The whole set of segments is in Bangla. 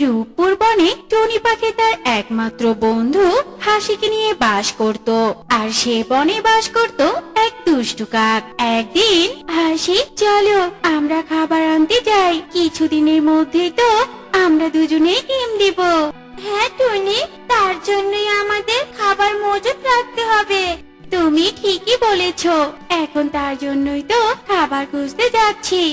রূপপুর বনে টুনি পাখি তার একমাত্র বন্ধু হাসিকে নিয়ে বাস করত। আর সে বনে বাস করত এক দুষ্টু কাক। একদিন, হাসি চলো আমরা খাবার আনতে যাই, কিছুদিনের মধ্যেই তো আমরা দুজনে ডিম দিব। হ্যাঁ টুনি, তার জন্যই আমাদের খাবার মজুত রাখতে হবে। তুমি ঠিকই বলেছো, এখন তার জন্যই তো খাবার খুঁজতে যাচ্ছি।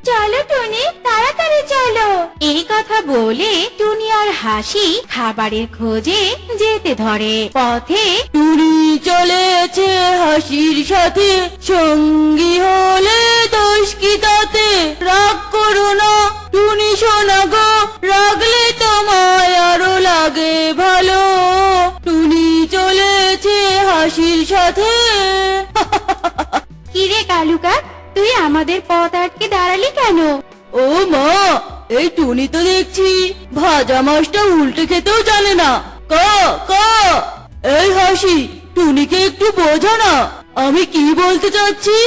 চলো টুনি, তাড়াতাড়ি চলো। এই কথা বলে টুনি আর হাসি খাবারের খোঁজে যেতে ধরে। পথে টুনি চলেছে হাসির সাথে, সঙ্গী হলে দোষ কি তাতে? রাগ করো না টুনি সোনা গো, রাগলে তোমায় আরো লাগে ভালো। টুনি চলেছে হাসির সাথে। কিরে কালু কাক, তুই আমাদের পথ আটকে দাঁড়ালি কেন? ও মা, এই টুনি তো দেখছি ভাজা মাছটা উল্টে খেতেও জানে না। কা কা, এই হাসি, টুনিকে একটু বোঝা না আমি কি বলতে চাচ্ছি।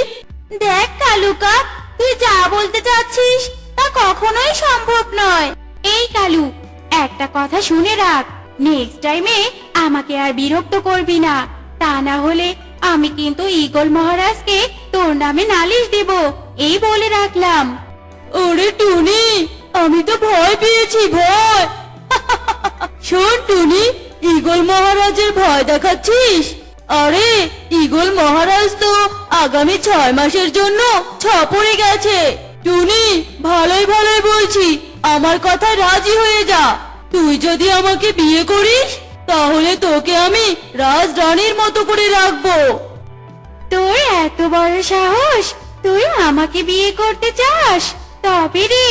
দেখ কালু কাক, তুই যা বলতে চাচ্ছিস তা কখনোই সম্ভব নয়। এই কালু, একটা কথা শুনে রাখ, নেক্সট টাইমে আমাকে আর বিরক্ত করবি না, তা না হলে আমি কিন্তু ঈগল মহারাজকে তোর নামে নালিশ দেব, এই বলে রাখলাম। ওরে টুনি, আমি তো ভয় পেয়েছি, ভয়। শোন টুনি, ঈগল মহারাজের ভয় দেখাচ্ছিস? আরে ঈগল মহারাজ তো আগামী 6 মাসের জন্য পড়ে গেছে। টুনি, ভালোই ভালোই বলছি, আমার কথায় রাজি হয়ে যা। তুই যদি আমাকে বিয়ে করিস তাহলে তোকে আমি রাজরানীর মতো করে রাখবো। তোর এত বড় সাহস, তুই আমাকে বিয়ে করতে চাস? তবে রে।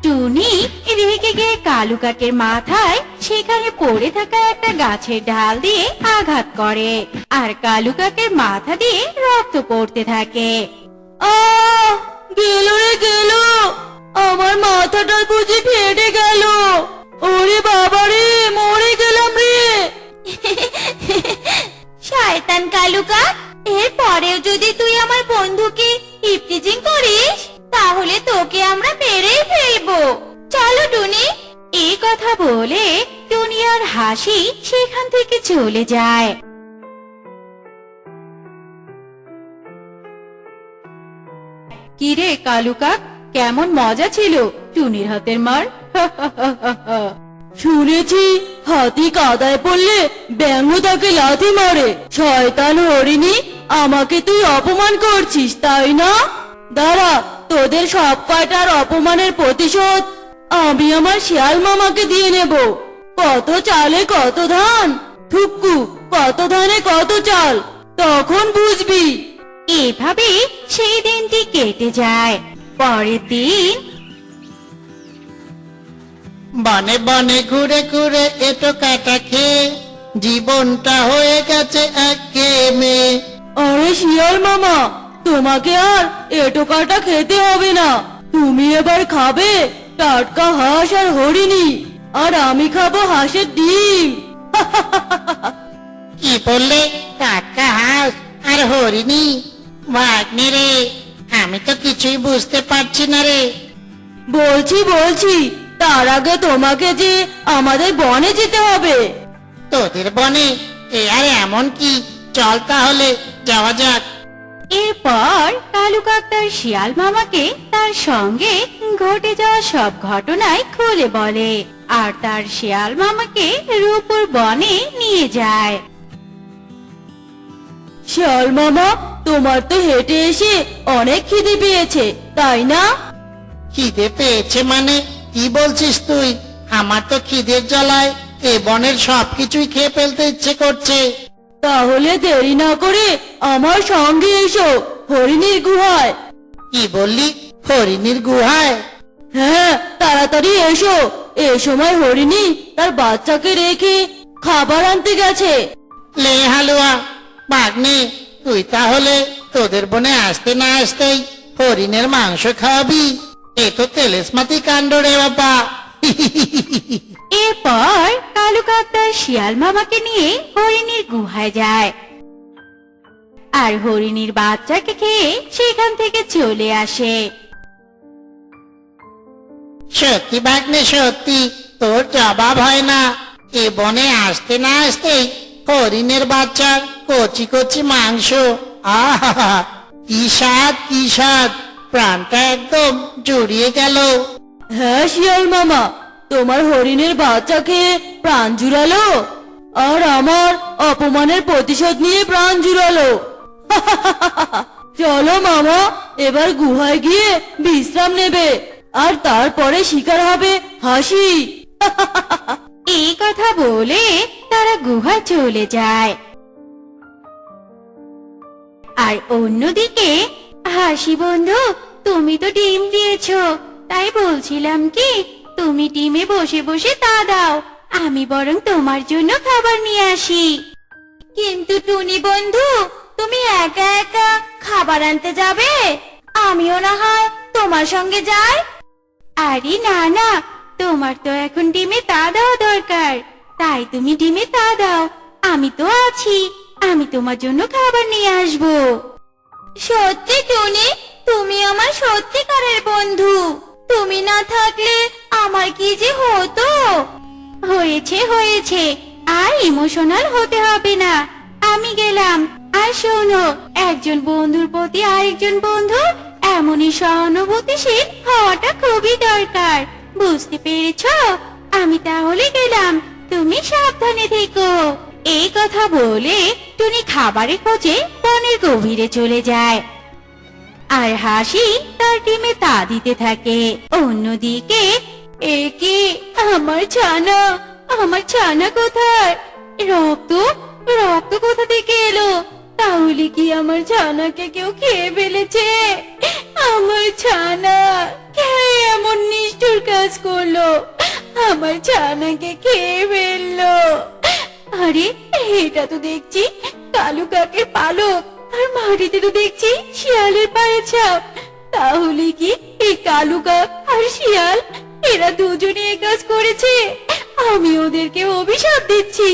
টুনি রেগে গিয়ে কালু কাকের মাথায় সেখানে পড়ে থাকা একটা গাছের ডাল দিয়ে আঘাত করে, আর কালু কাকের মাথা দিয়ে রক্ত পড়তে থাকে। আহ, গেল রে গেল, আমার মাথাটা বুঝি ফেটে গেল। ওরে বাবা রে, মরে গেলাম রে। শয়তান কালু কাক, এর পরেও যদি তুই আমার বন্ধুকে ইপটিজিং করিস তাহলে তোকে আমরা মেরেই ফেলবো। চলো টুনি। এই কথা বলে টুনি আর হাসি সেখান থেকে চলে যায়। কিরে কালু কাক, কেমন মজা ছিল টুনির হাতের মার? শুনেছি হাতি কাদায় পড়লে ব্যাঙ তাকে লাথি মারে। শয়তান হরিণী, আমাকে তুই অপমান করছিস তাই না? দাঁড়া, তোদের সব কয়টার অপমানের প্রতিশোধ আমি আমার শিয়াল মামাকে দিয়ে নেব। কত চালে কত ধান, থুক্কু, কত ধানে কত চাল, তখন বুঝবি। এভাবে সেই দিনটি কেটে যায়। পরের দিন বনে বনে ঘুরে ঘুরে এটো কাটা খেয়ে জীবনটা হয়ে গেছে একঘেয়েমে। আরে শিয়াল মামা, তোমাকে আর এটো কাটা খেতে হবে না। তুমি এবার খাবে টাটকা হাঁস আর হরিণী, আর আমি খাবো হাঁসের ডিম। কি বললে? টাটকা হাঁস আর হরিণী? ভাগ্নে রে, আমি তো কিছুই বুঝতে পারছি না রে। বলছি, তার আগে তোমাকে যে আমাদের বনে যেতে হবে। তোদের বনে? এ আর এমন কি, চল তাহলে যাওয়া যাক। এরপর কালু কাক তার শিয়াল মামাকে তার সঙ্গে ঘটে যাওয়া সব ঘটনাই খুলে বলে, আর তার শিয়াল মামাকে রূপপুর বনে নিয়ে যায়। শিয়াল মামা, তোমার তো হেঁটে এসে অনেক খিদে পেয়েছে তাই না? খিদে পেয়েছে মানে কি বলছিস তুই? আমার তো খিদের জ্বালায় এ বনের সবকিছুই খেয়ে ফেলতে ইচ্ছে করছে। তাহলে দেরি না করে আমার সঙ্গে এসো হরিণীর গুহায়। কি বললি? হরিণীর গুহায়? হ্যাঁ, তাড়াতাড়ি এসো। এ সময় হরিণী তার বাচ্চাকে রেখে খাবার আনতে গেছে। লে হালুয়া, ভাগ্নে, তুই তাহলে তোদের বনে আসতে না আসতেই হরিণের মাংস খাওয়াবি? এ তো তেলেসমাতি কাণ্ড রে বাবা। এরপর কালু কাক তার শিয়াল মামাকে নিয়ে হরিণীর গুহায় যায়, আর হরিণীর বাচ্চাকে খেয়ে সেখান থেকে চলে আসে। সত্যি ভাগ্নে সত্যি, তোর জবাব হয় না। এ বনে আসতে না আসতেই হরিণের বাচ্চার কচি কচি মাংস, আহা কি স্বাদ কি স্বাদ, প্রাণটা একদম জুড়িয়ে গেল। হ্যাঁ শিয়াল মামা, তোমার হরিণের বাচ্চা খেয়ে প্রাণ জুড়ালো, আর আমার অপমানের প্রতিশোধ নিয়ে প্রাণ জুড়ালো। চলো মামা, এবার গুহায় গিয়ে বিশ্রাম নেবে, আর তারপরে শিকার হবে হাসি। এই কথা বলে তারা গুহায় চলে যায়। আর অন্যদিকে, হাসি বন্ধু, তুমি তো ডিম দিয়েছো, তাই বলছিলাম কি, তুমি ডিমে বসে বসে তা দাও, আমি বরং তোমার জন্য খাবার নিয়ে আসি। কিন্তু টুনি বন্ধু, তুমি একা একা খাবার আনতে যাবে? আমিও না হয় তোমার সঙ্গে যাই। আরে না না, তোমার তো এখন ডিমে তা দেওয়া দরকার, তাই তুমি ডিমে তা দাও, আমি তো আছি, আমি তোমার জন্য খাবার নিয়ে আসবো। সত্যি টুনি, তুমি আমার সত্যিকারের বন্ধু, তুমি না থাকলে আমার কি যে হতো। হয়েছে হয়েছে, আর ইমোশনাল হতে হবে না, আমি গেলাম। আর শোনো, একজন বন্ধুর প্রতি আরেকজন বন্ধু এমনই সহানুভূতিশীল হওয়াটা খুবই দরকার, বুঝতে পেরেছো? আমি তাহলে গেলাম, তুমি সাবধানে থেকো। এই কথা বলে টুনি খাবারের খোঁজে বনের গভীরে চলে যায়, আর হাসি তার ডিমে তা দিতে থাকে। অন্যদিকে, একে আমার ছানা, আমার ছানা কোথায়? রক্ত, রক্ত কোথা থেকে এলো? তাহলে কি আমার ছানাকে কেউ খেয়ে ফেলেছে? আমার ছানা কে এমন নিষ্ঠুর কাজ করলো? আমার ছানাকে খেয়ে ফেললো। আরে, এটা তো দেখছি কালু কাকের পালক, আর মাটিতে তো দেখছি শিয়ালের পায়ের ছাপ। তাহলে কি এই কালু কাক আর শিয়াল এরা দুজনে এই কাজ করেছে? আমি ওদেরকে অভিশাপ দিচ্ছি,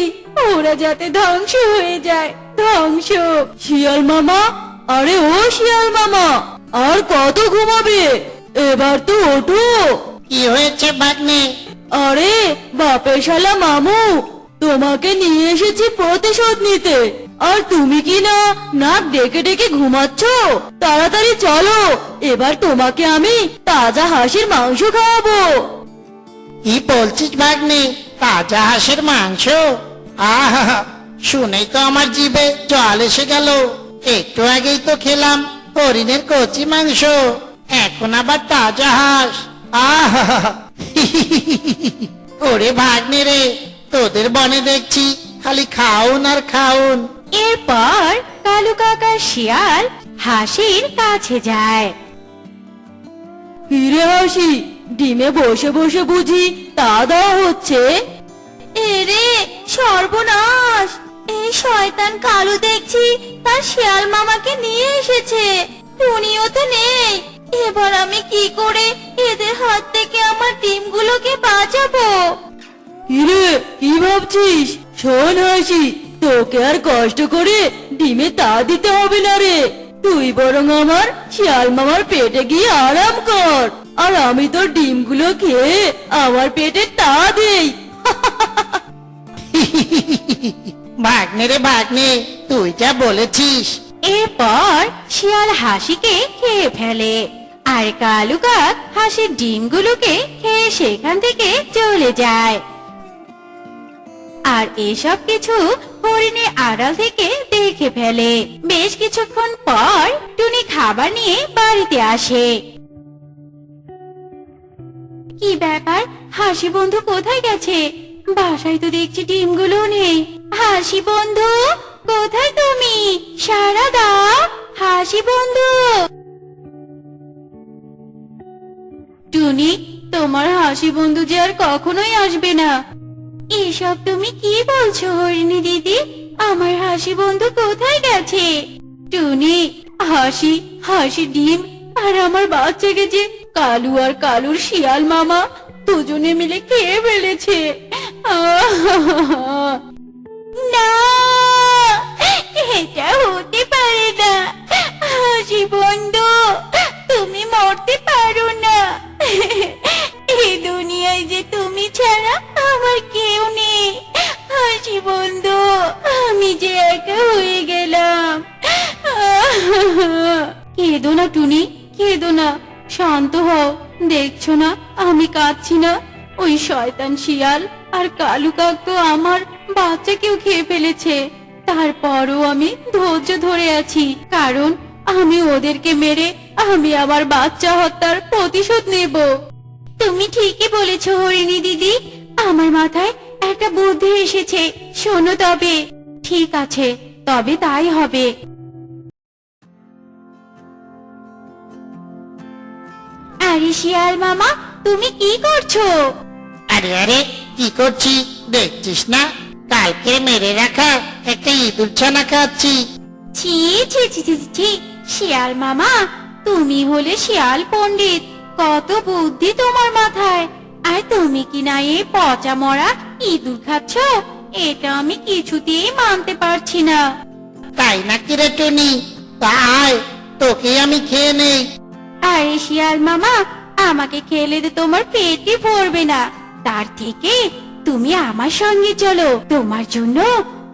ওরা যাতে ধ্বংস হয়ে যায়, ধ্বংস। শিয়াল মামা, আরে ও শিয়াল মামা, আর কত ঘুমাবে? এবার তো ওঠো। কি হয়েছে ভাগ্নে? আরে বাপের শালা মামু, তোমাকে নিয়ে এসেছি প্রতিশোধ নিতে, আর তুমি কি না নাক ডেকে ডেকে ঘুমাচ্ছ? তাড়াতাড়ি চলো, এবার তোমাকে আমি তাজা হাঁসের মাংস খাওয়াবো। কি বলছিস ভাগ্নে? তাজা হাঁসের মাংস? আহা, শুনেই তো আমার জিভে জল এসে গেল। একটু আগেই তো খেলাম হরিণের কচি মাংস, এখন আবার তাজা হাঁস। আহা, ওরে ভাগ্নে রে, তোদের বনে দেখছি খালি খাউন আর খাউন। এরপর কালু কাকা শিয়াল হাসির কাছে যায়। ফিরে হাসি, ডিমে বসে বসে বুঝি তা দেওয়া হচ্ছে? এরে সর্বনাশ, এই শয়তান কালু দেখছি তার শিয়াল মামাকে নিয়ে এসেছে, টুনিও তো নেই। এবার আমি কি করে এদের হাত থেকে আমার ডিমগুলোকে বাঁচাবো? কিরে, কি ভাবছিস? শোন হাসি, তোকে আর কষ্ট করে ডিমে তা দিতে হবে না রে, তুই বরং আমার শিয়াল মামার পেটে গিয়ে আরাম কর, আর আমি তোর ডিমগুলো খেয়ে আমার পেটে তা দেই। ভাগ্নে রে ভাগ্নে, তুই যা বলেছিস। এরপর শিয়াল হাসিকে খেয়ে ফেলে, আর কালু কাক হাসির ডিমগুলোকে খেয়ে সেখান থেকে চলে যায়। আর এসব কিছু হরিণী আড়াল থেকে দেখে ফেলে। বেশ কিছুক্ষণ পর টুনি খাবার নিয়ে বাড়িতে আসে। কি ব্যাপার, হাসি বন্ধু কোথায় গেছে? বাসায় তো দেখছি ডিমগুলো নেই। হাসি বন্ধু, কোথায় তুমি? সাড়া দাও, হাসি বন্ধু। টুনি, তোমার হাসি বন্ধু যে আর কখনোই আসবে না। এসব তুমি কি বলছো হরিণী দিদি? আমার হাসি বন্ধু কোথায় গেছে? টুনি, হাসি, হাসি ডিম আর আমার বাচ্চাকে যে কালু আর কালুর শিয়াল মামা দুজনে মিলে খেয়ে ফেলেছে। না, এটা হতে পারে না। হাসি বন্ধু, তুমি মরতে পারো না। এই দুনিয়ায় যে তুমি ছাড়া আর কেউ নেই। হাসি বন্ধু, আমি যে একা হয়ে গেলাম। কেঁদো না টুনি, কেঁদো না, শান্ত হও। দেখছো না আমি কাঁদছি না? ওই শয়তান শিয়াল আর কালু কাক তো আমার বাচ্চাকেও খেয়ে ফেলেছে। তারপরও আমি ধৈর্য ধরে আছি, কারণ আমি ওদেরকে মেরে আমি আমার বাচ্চা হত্যার প্রতিশোধ নেব। তুমি ঠিকই বলেছো হরিণী দিদি, আমার মাথায় একটা বুদ্ধি এসেছে। শোনো তবে। ঠিক আছে, তবে তাই হবে। আরে শিয়াল মামা, তুমি কি করছো? আরে আরে, কি করছি দেখছিস না? কালকে মেরে রাখা একটা ইঁদুর ছানা খাচ্ছি। ছি ছি ছি ছি ছি, শিয়াল মামা, তুমি হলে শিয়াল পণ্ডিত, কত বুদ্ধি তোমার মাথায়। আর তুমি কি না এই পচা মরা ইঁদুর খাচ্ছ? এটা আমি কিছুতেই মানতে পারছি না। তাই নাকি রে টুনি? তা আয়, তোকে আমি খেয়ে নেই। আরে শিয়াল মামা, আমাকে খেলে তো তোমার পেটই ভরবে না। তার থেকে তুমি আমার সঙ্গে চলো, তোমার জন্য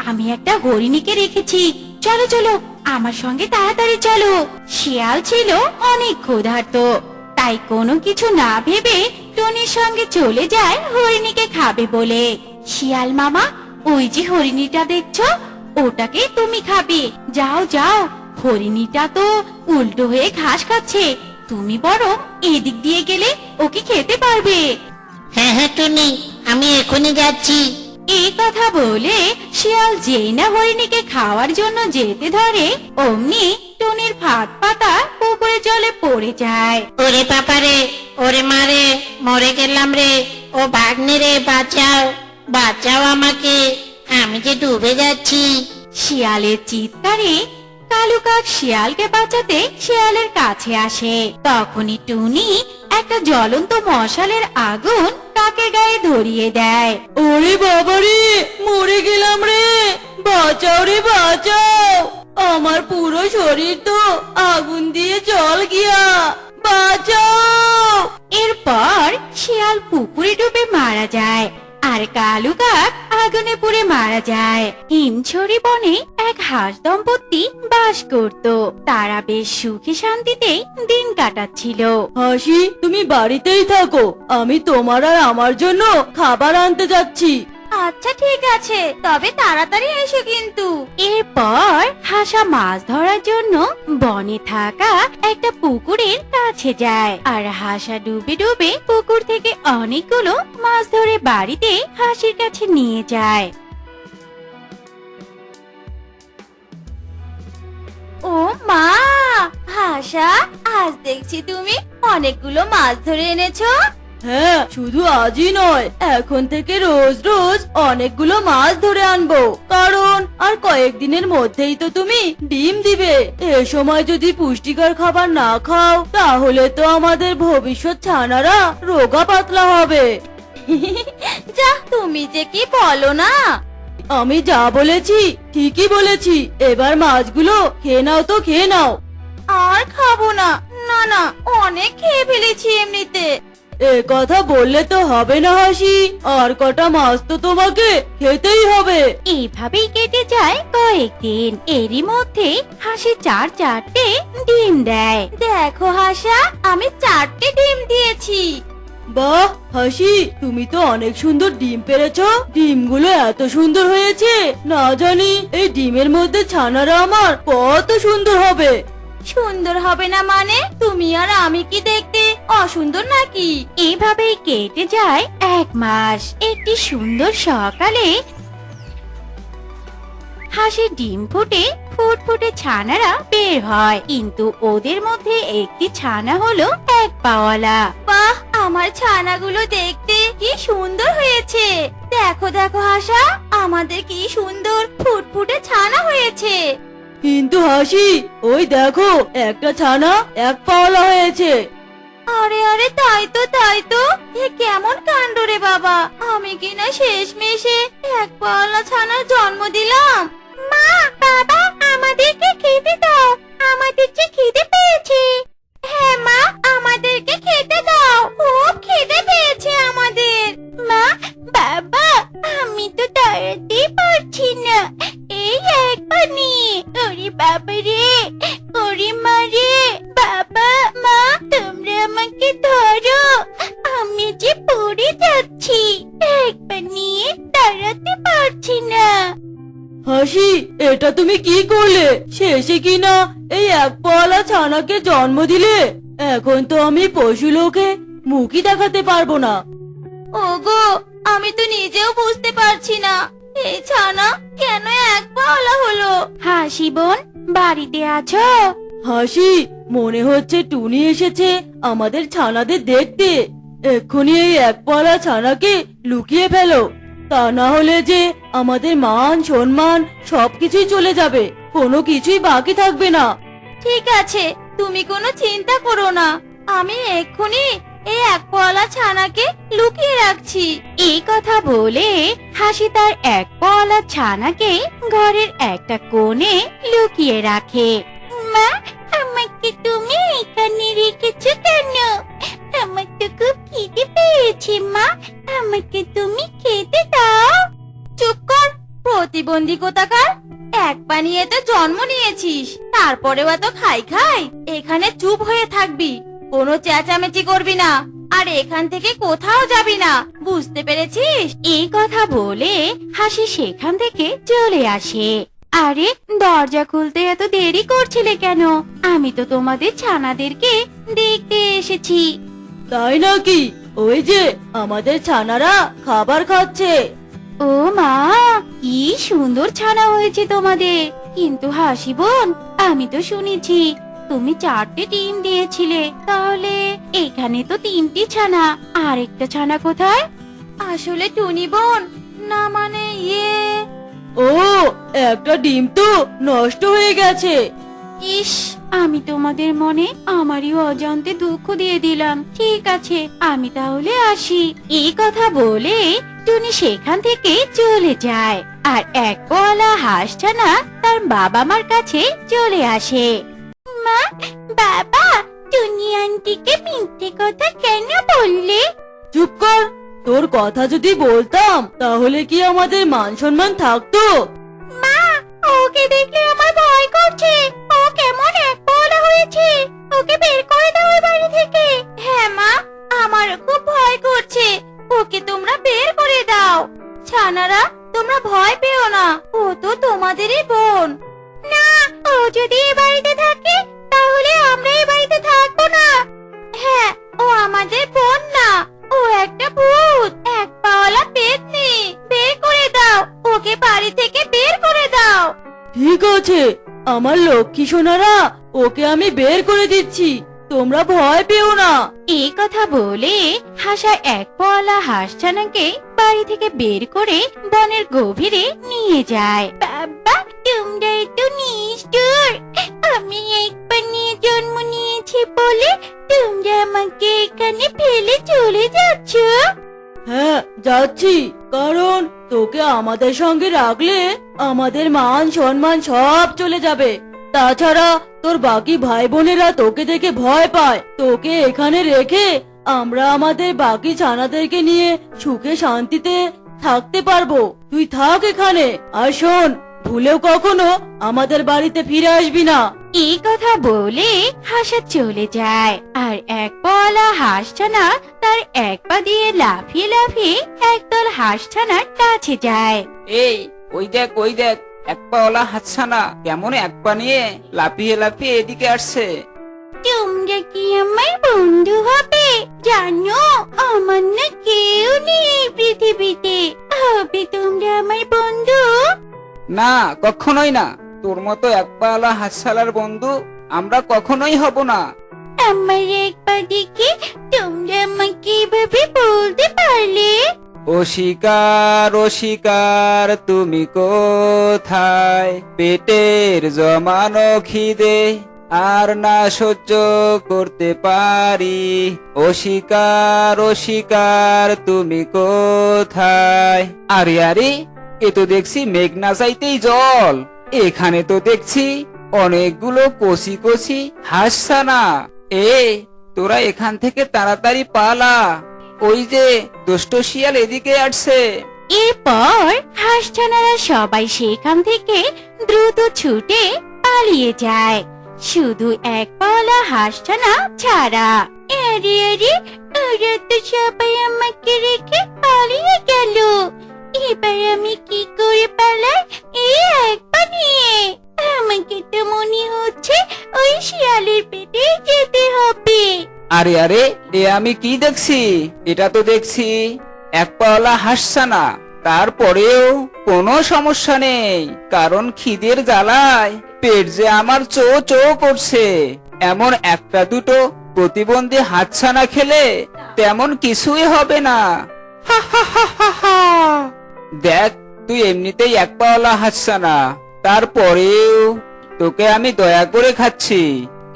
আমি একটা হরিণীকে রেখেছি। চলো চলো, আমার সঙ্গে তাড়াতাড়ি চলো। শিয়াল ছিল অনেক ক্ষুধার্ত, তাই কোনো কিছু না ভেবে টুনির সঙ্গে চলে যায় হরিণীকে খাবে বলে। শিয়াল মামা, ওই যে হরিণীটা দেখছো, ওটাকে তুমি খাবে। যাও যাও, হরিণীটা তো উল্টো হয়ে ঘাস খাচ্ছে, তুমি বরং এদিক দিয়ে গেলে ওকে খেতে পারবে। হ্যাঁ হ্যাঁ টুনি, আমি এখনই যাচ্ছি। এই কথা বলে শিয়াল যেই না হরিণীকে খাওয়ার জন্য যেতে ধরে, অমনি টুনির ফাঁদ পাতা পুকুরের জলে পড়ে যায়। ওরে বাবা রে, ওরে মারে, মরে গেলাম রে। ও ভাগ্নে রে, বাঁচাও, বাঁচাও আমাকে, আমি যে ডুবে যাচ্ছি। শিয়ালের চিৎকারে কালু কাক শিয়ালকে বাঁচাতে শিয়ালের কাছে আসে। তখনই টুনি একটা জ্বলন্ত মশালের আগুন কাকের গায়ে ধরিয়ে দেয়। ওরে বাবা রে, মরে গেলাম রে, বাঁচাও রে বাঁচাও, আমার পুরো শরীর তো আগুন দিয়ে জল গিয়া, বাঁচাও। এরপর শিয়াল পুকুরে ডুবে মারা যায়, আর কালু কাক আগুনে পুড়ে মারা যায়। হিমছড়ি বনে এক হাঁস দম্পতি বাস করত। তারা বেশ সুখে শান্তিতে দিন কাটাচ্ছিল। হাসি, তুমি বাড়িতেই থাকো, আমি তোমার আর আমার জন্য খাবার আনতে যাচ্ছি। আচ্ছা ঠিক আছে, তবে তাড়াতাড়ি এসো কিন্তু। এরপর হাসা মাছ ধরার জন্য বনে থাকা একটা পুকুরের কাছে যায়, আর হাসা ডুবে ডুবে পুকুর থেকে অনেকগুলো মাছ ধরে বাড়িতে হাসির কাছে নিয়ে যায়। ও মা, হাসা, আজ দেখছি তুমি অনেকগুলো মাছ ধরে এনেছো। হ্যাঁ, শুধু আজই নয়, এখন থেকে রোজ রোজ অনেকগুলো মাছ ধরে আনবো, কারণ আর কয়েকদিনের মধ্যেই তো তুমি ডিম দিবে। এ সময় যদি পুষ্টিকর খাবার না খাও, তাহলে তো আমাদের ভবিষ্যৎ ছানারা রোগা পাতলা হবে। যা, তুমি যে কি বলো না। আমি যা বলেছি ঠিকই বলেছি, এবার মাছগুলো খেয়ে নাও তো, খেয়ে নাও। আর খাবো না, না না, অনেক খেয়ে ফেলেছি এমনিতে। এ কথা বললে তো হবে না হাসি, আর কটা মাছ তো তোমাকে খেতেই হবে। এইভাবেই কেটে যায় কয়েকদিন। এরই মধ্যে হাসি চারটে ডিম দেয়। দেখো হাসা, আমি 4টে ডিম দিয়েছি। বাহ হাসি, তুমি তো অনেক সুন্দর ডিম পেরেছো। ডিমগুলো এত সুন্দর হয়েছে, না জানি এই ডিমের মধ্যে ছানারা আমার কত সুন্দর হবে। সুন্দর হবে না মানে? তুমি আর আমি কি দেখতে অসুন্দর নাকি? এভাবেই কেটে যায় 1 মাস। একটি সুন্দর সকালে হাঁসের ডিম ফুটে ফুটফুটে ছানারা বের হয়, কিন্তু ওদের মধ্যে একটি ছানা হলো 1 পাওয়ালা। বাহ, আমার ছানাগুলো দেখতে কি সুন্দর হয়েছে। দেখো দেখো হাসা, আমাদের কি সুন্দর ফুটফুটে ছানা হয়েছে। কিন্তু হাসি, ওই দেখো, একটা ছানা 1 পাওয়ালা হয়েছে। আরে আরে, তাই তো তাই তো, এ কেমন কাণ্ড রে বাবা, আমি কিনা শেষমেশে 1 পাওয়ালা ছানার জন্ম দিলাম। মা, বাবা, আমাদেরকে খেতে দাও, আমাদের যে খিদে পেয়েছে। হ্যাঁ মা, আমাদেরকে খেতে দাও, খুব খিদে পেয়েছে আমাদের। মা, বাবা, জন্ম দিলে এখন তো আমি পশু লোকে মুখই দেখাতে পারবো না। ওগো, আমি তো নিজেও বুঝতে পারছি না এই ছানা কেন এক পাওয়ালা হলো। হাসি বোন, বাড়িতে আছো? হাসি, মনে হচ্ছে টুনি এসেছে আমাদের ছানাদের দেখতে। এক্ষুনি এই এক পাওয়ালা ছানাকে লুকিয়ে ফেলো, তা না হলে যে আমাদের মান সম্মান সবকিছুই চলে যাবে, কোনো কিছুই বাকি থাকবে না। ঠিক আছে, তুমি কোনো চিন্তা করো না, আমি এক্ষুনি এই এক পাওয়ালা ছানাকে লুকিয়ে রাখছি। এই কথা বলে হাসি তার এক পাওয়ালা ছানাকে ঘরের একটা কোণে লুকিয়ে রাখে। মা, আমাকে তুমি এখানে রেখেছো কেন? আমার তো খুব খিদে পেয়েছে মা, আমাকে তুমি খেতে দাও। চুপ কর, প্রতিবন্ধী কোথাকার! এক পানিয়ে তো জন্ম নিয়েছিস, তারপরেও এত খাই খাই। এখানে চুপ হয়ে থাকবি, কোনো চেঁচামেচি করবি না, আর এখান থেকে কোথাও যাবি না, বুঝতে পেরেছিস? এই কথা বলে হাসি সেখান থেকে চলে আসে। আরে, দরজা খুলতে এত দেরি করছিলে কেন? আমি তো তোমাদের ছানাদেরকে দেখতে এসেছি। তাই নাকি? ওই যে আমাদের ছানারা খাবার খাচ্ছে। ও মা, কি সুন্দর ছানা হয়েছে তোমাদের। কিন্তু হাসি বোন, আমি তো শুনেছি তুমি 4টে ডিম দিয়েছিলে, তাহলে এখানে তো 3টি ছানা, আর একটা ছানা কোথায়? আসলে টুনি বোন, না মানে ও, একটা ডিম তো নষ্ট হয়ে গেছে। ইস, আমি তোমাদের মনে আমারই অজান্তে দুঃখ দিয়ে দিলাম। ঠিক আছে, আমি তাহলে আসি। এই কথা বলে টুনি সেখান থেকে চলে যায়, আর এক পাওয়ালা হাঁস ছানা তার বাবা মার কাছে চলে আসে। মা, বাবা, টুনি আন্টিকে মিথ্যে কথা কেন বললে? চুপ কর, তোর কথা যদি বলতাম তাহলে কি আমাদের মান সম্মান থাকতো? মা, ওকে দেখলে আমার ভয় করছে। ও কেমন এক পাওয়ালা হয়েছে, ওকে বের করে দাও এই বাড়ি থেকে। হ্যাঁ মা, আমারও খুব ভয় করছে, ওকে তোমরা বের করে দাও। ছানারা, তোমরা ভয় পেও না, ও তো তোমাদেরই বোন। না, ও যদি এই বাড়িতে থাকে তাহলে আমরা এই বাড়িতে থাকবো না। হ্যাঁ, ও আমাদের বোন না, ও একটা ভূত, এক পাওয়ালা পেতনি। বের করে দাও, ওকে বাড়ি থেকে বের করে দাও। ঠিক আছে আমার লক্ষ্মী সোনারা, ওকে আমি বের করে দিচ্ছি, তোমরা ভয় পেও না। এই কথা বলে হাসা এক পাওয়ালা হাঁস ছানাকে বাড়ি থেকে বের করে বনের গভীরে নিয়ে যায়। বাবা, তোমরা একটু নিষ্ঠুর। আমি একবার নিয়ে জন্ম নিয়েছি বলে তোমরা আমাকে এখানে ফেলে চলে যাচ্ছ? হ্যাঁ, যাচ্ছি, কারণ তোকে আমাদের সঙ্গে রাখলে আমাদের মান সম্মান সব চলে যাবে। তাছাড়া তোর বাকি ভাই বোনেরা তোকে দেখে ভয় পায়। তোকে এখানে রেখে আমরা আমাদের বাকি ছানাদেরকে নিয়ে সুখে শান্তিতে থাকতে পারবো। তুই থাক এখানে, আর শোন, ভুলেও কখনো আমাদের বাড়িতে ফিরে আসবি না। এই কথা বলে হাসা চলে যায়, আর এক পাওয়ালা হাঁস ছানা তার এক পা দিয়ে লাফিয়ে লাফিয়ে একদল হাঁস ছানার কাছে যায়। এই, ওই দেখ এক পাওয়ালা হাতছানা কেমন এক পা নিয়ে লাফিয়ে লাফিয়ে এদিকে আসছে। তোমরা কি আমার বন্ধু হবে? জানো, আমার না কেউ নেই এই পৃথিবীতে। হবে তোমরা আমার বন্ধু? না, কখনোই না, তোর মতো এক পাওয়ালা হাতছালার বন্ধু আমরা কখনোই হব না। আমার এক পা দেখে তোমরা আমাকে এভাবে বলতে পারলে? ও শিকার তুমি কোথায়? পেটের জমানো খিদে আর না সহ্য করতে পারি। ও শিকার তুমি কোথায়? আরে আরে, এ তো দেখছি মেঘ না চাইতেই জল। এখানে তো দেখছি অনেকগুলো কচি কচি হাঁসছানা। তোরা এখান থেকে তাড়াতাড়ি পালা, ওই যে দুষ্ট শিয়াল এদিকে আসছে। এরপর হাঁস ছানারা সবাই সেখান থেকে দ্রুত ছুটে পালিয়ে যায়, শুধু এক পাওয়ালা হাঁস ছানা ছাড়া। আরে আরে, ওরা তো সবাই আমাকে রেখে পালিয়ে গেল। এবার আমি কি করে পালাই এই এক পা নিয়ে? আমাকে তো মনে হচ্ছে ওই শিয়ালের পেটে যেতে হবে। আরে আরে, এ আমি কি দেখছি? এটা তো দেখছি এক পাওয়ালা হাঁসছানা। তারপরেও কোনো সমস্যা নেই, কারণ খিদের জ্বালায় পেট যে আমার চো চো করছে। এমন একটা দুটো প্রতিবন্ধী হাতছানা খেলে তেমন কিছুই হবে না। হা হা হা হা হা। দেখ, তুই এমনিতেই এক পাওয়ালা হাতছানা, তারপরেও তোকে আমি দয়া করে খাচ্ছি।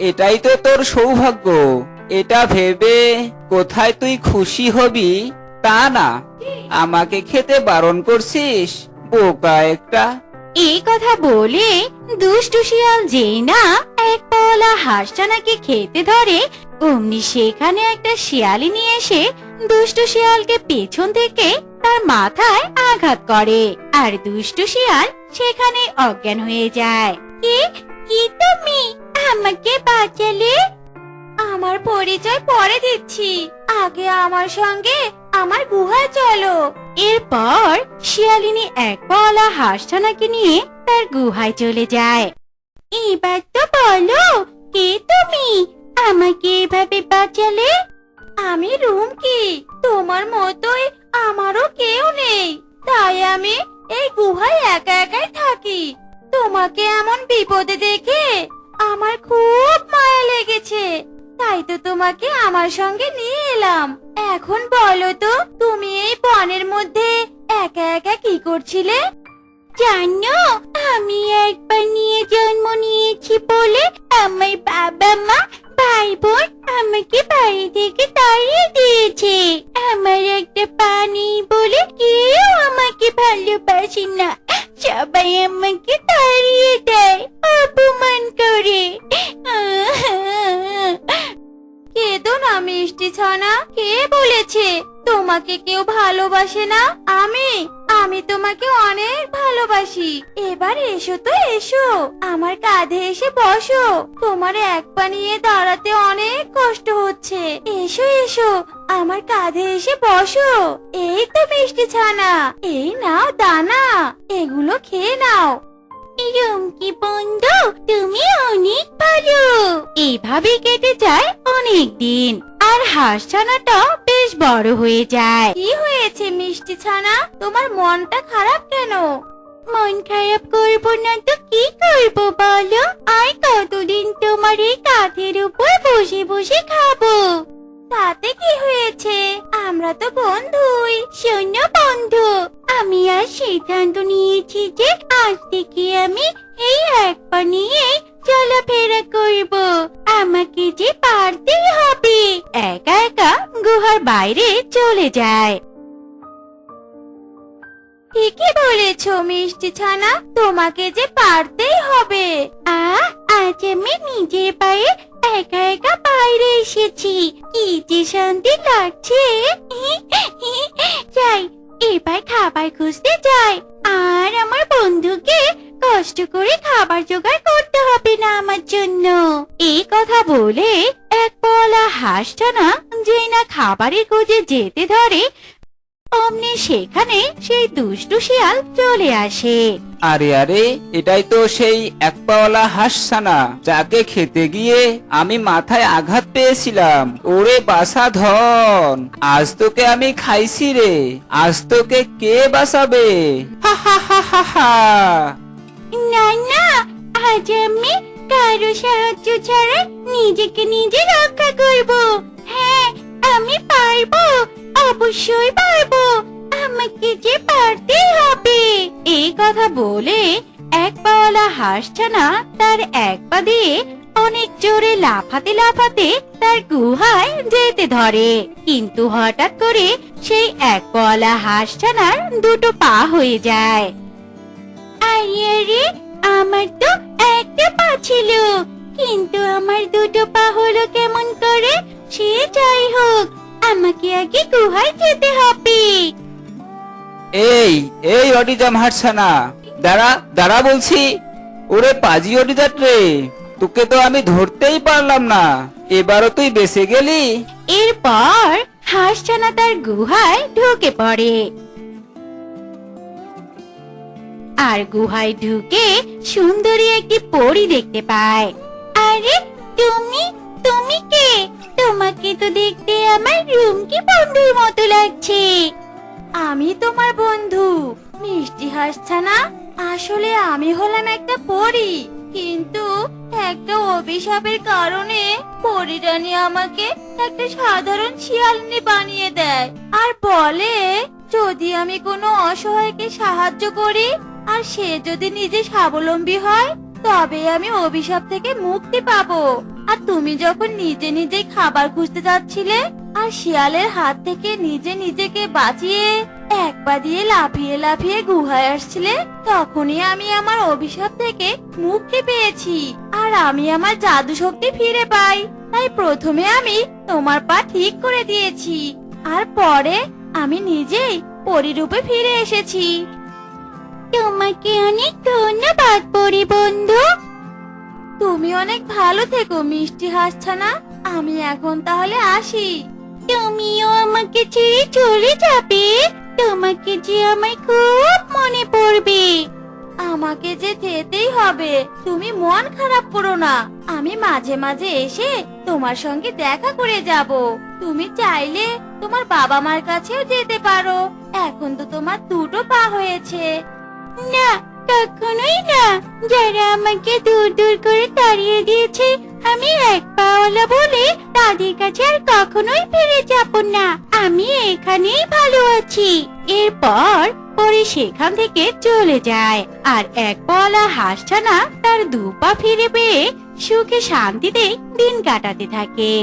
এটাই তো তোর সৌভাগ্য। এটা ভেবে কোথায় তুই খুশি হবি তা না, আমাকে খেতে বারণ করছিস, বোকা একটা। এই কথা বলে দুষ্টু শিয়াল যেই না এক পাওয়ালা হাঁসছানাকে খেতে ধরে, অমনি সেখানে একটা শিয়ালিনী এসে দুষ্টু শিয়ালকে পেছন থেকে তার মাথায় আঘাত করে, আর দুষ্টু শিয়াল সেখানে অজ্ঞান হয়ে যায়। কি তুমি আমাকে বাঁচালে? আমার পরিচয় পরে দিচ্ছি, আগে আমার সঙ্গে আমার গুহায় চলো। এরপর শিয়ালিনী এক পাওয়ালা হাঁসছানাকে নিয়ে তার গুহায় চলে যায়। এবার তো বলো, কে তুমি? আমাকে এভাবে বাঁচালে? আমি রুমকি, তোমার মতোই আমারও কেউ নেই, তাই আমি এই গুহায় একা একাই থাকি। তোমাকে এমন বিপদে দেখে আমার খুব মায়া লেগেছে, তাই তো তোমাকে আমার সঙ্গে নিয়ে এলাম। এখন বলো তো, তুমি এই বনের মধ্যে একা একা কি করছিলে? জানো, আমি একবার নিয়ে জন্ম নিয়েছি বলে আমার বাবা মা ভাই বোন আমাকে বাড়ি থেকে তাড়িয়ে দিয়েছে। আমার একটা পা নেই বলে কেউ আমাকে ভালোবাসে না, সবাই আমাকে তাড়িয়ে দেয়, অপমান করে। কেঁদো না মিষ্টি ছানা, কে বলেছে তোমাকে কেউ ভালোবাসে না? আমি তোমাকে অনেক ভালোবাসি। এবার এসো তো, এসো আমার কাঁধে এসে বসো। তোমার এক পা নিয়ে দাঁড়াতে অনেক কষ্ট হচ্ছে, এসো এসো আমার কাঁধে এসে বসো। এই তো মিষ্টি ছানা, এই নাও দানা, এগুলো খেয়ে নাও। রুমকি বন্ধু, তুমি অনেক ভালো। এইভাবে কেটে যায় অনেক দিন, আর হাঁসছানাটা বেশ বড় হয়ে যায়। কি হয়েছে মিষ্টি ছানা, তোমার মনটা খারাপ কেন? মন খারাপ করবো না তো কি করবো বলো? আর কতদিন তোমার এই কাঁধের উপর বসে বসে খাবো? তাতে কি হয়েছে, আমরা তো বন্ধুই। শোনো বন্ধু, আমি আজ সিদ্ধান্ত নিয়েছি যে আজ থেকে আমি এই এক পা নিয়ে চলাফেরা করব। আমাকে যে পারতেই হবে। একা একা গুহার বাইরে চলে যায়। ঠিকই বলেছো মিষ্টি ছানা, তোমাকে যে পারতেই হবে। আজ আমি নিজের পায়ে একা একা বাইরে এসেছি, কি যে শান্তি লাগছে। যাই, এবার খাবার খুঁজতে যাই, আর আমার বন্ধুকে কষ্ট করে খাবার জোগাড় করতে হবে না আমার জন্য। এই কথা বলে এক পাওয়ালা হাঁসছানা যেই না খাবারের খোঁজে যেতে ধরে, অমনি সেখানে সেই দুষ্টু শিয়াল চলে আসে। আরে আরে, এটাই তো সেই এক পাওয়ালা হাঁসছানা যাকে খেতে গিয়ে আমি মাথায় আঘাত পেয়েছিলাম। ওরে বাসা ধন, আজ তোকে আমি খাইছি রে, আজ তোকে কে বাঁচাবে? হা হা হা হা হা। না না, আজ আমি কারো সাহায্য ছাড়া নিজেকে নিজে রক্ষা করব। হ্যাঁ, আমি পারবো, অবশ্যই পারবো, আমাকে যে পারতেই হবে। এই কথা বলে এক পাওয়ালা হাঁসছানা তার এক পা দিয়ে অনেক জোরে লাফাতে লাফাতে তার গুহায় যেতে ধরে, কিন্তু হঠাৎ করে সেই এক পাওয়ালা হাঁসছানার দুটো পা হয়ে যায়। আরে আরে, আমার তো একটা পা ছিল, কিন্তু আমার দুটো পা হলো কেমন করে? সে যাই হোক, আমাকে আগে গুহায় যেতে হবে। এই এই অডিজাম হাঁসছানা, দাঁড়া দাঁড়া বলছি। ওরে পাজি অডিজাট রে, তোকে তো আমি ধরতেই পারলাম না, এবারও তুই বেঁচে গেলি। এরপর হাঁসছানা তার গুহায় ঢুকে পড়ে। আর গুহায় ঢুকে সুন্দরী একটি পরী দেখতে পায়। আরে তুমি তুমি কে? তোমাকে তো দেখতে আমার রুমকি বন্ধুর মতো লাগছে। আমি তোমার বন্ধু মিষ্টি হাসছে না। আসলে আমি হলাম একটা পরী, কিন্তু একটা অভিশাপের কারণে পরীরানী আমাকে একটা সাধারণ শিয়ালিনী বানিয়ে দেয় আর বলে যদি আমি কোনো অসহায়কে সাহায্য করি আর সে যদি নিজে স্বাবলম্বী হয় তবে আমি অভিশাপ থেকে মুক্তি পাবো। আর তুমি যখন নিজে নিজেই খাবার খুঁজতে যাচ্ছিলে আর শিয়ালের হাত থেকে নিজে নিজেকে বাঁচিয়ে এক পা দিয়ে লাফিয়ে লাফিয়ে গুহায় আসছিলে, তখনই আমি আমার অভিশাপ থেকে মুক্তি পেয়েছি আর আমি আমার জাদু শক্তি ফিরে পাই। তাই প্রথমে আমি তোমার পা ঠিক করে দিয়েছি আর পরে আমি নিজেই পরিরূপে ফিরে এসেছি। তোমাকে অনেক ধন্যবাদ পরি বন্ধু। তুমি অনেক ভালো থেকো মিষ্টি হাসছানা। আমি এখন তাহলে আসি। তুমিও আমাকে ছেড়ে চলে যাবে? তোমাকে যে আমার খুব মনে পড়বে। আমাকে যে যেতেই হবে, তুমি মন খারাপ করো না। আমি মাঝে মাঝে এসে তোমার সঙ্গে দেখা করে যাব। তুমি চাইলে তোমার বাবা মার কাছেও যেতে পারো। এখন তো তোমার দুটো পা হয়েছে। না, কখনোই না। যারা আমাকে দূর দূর করে তাড়িয়ে দিয়েছে, আমি এক পাওয়ালা বলে তাদের কাছে আর কখনোই ফিরে যাব না। আমি এখানেই ভালো আছি। এরপর পরে সেখান থেকে চলে যায় আর এক পাওয়ালা হাঁসছানা তার দুপা ফিরে পেয়ে সুখে শান্তিতে দিন কাটাতে থাকে।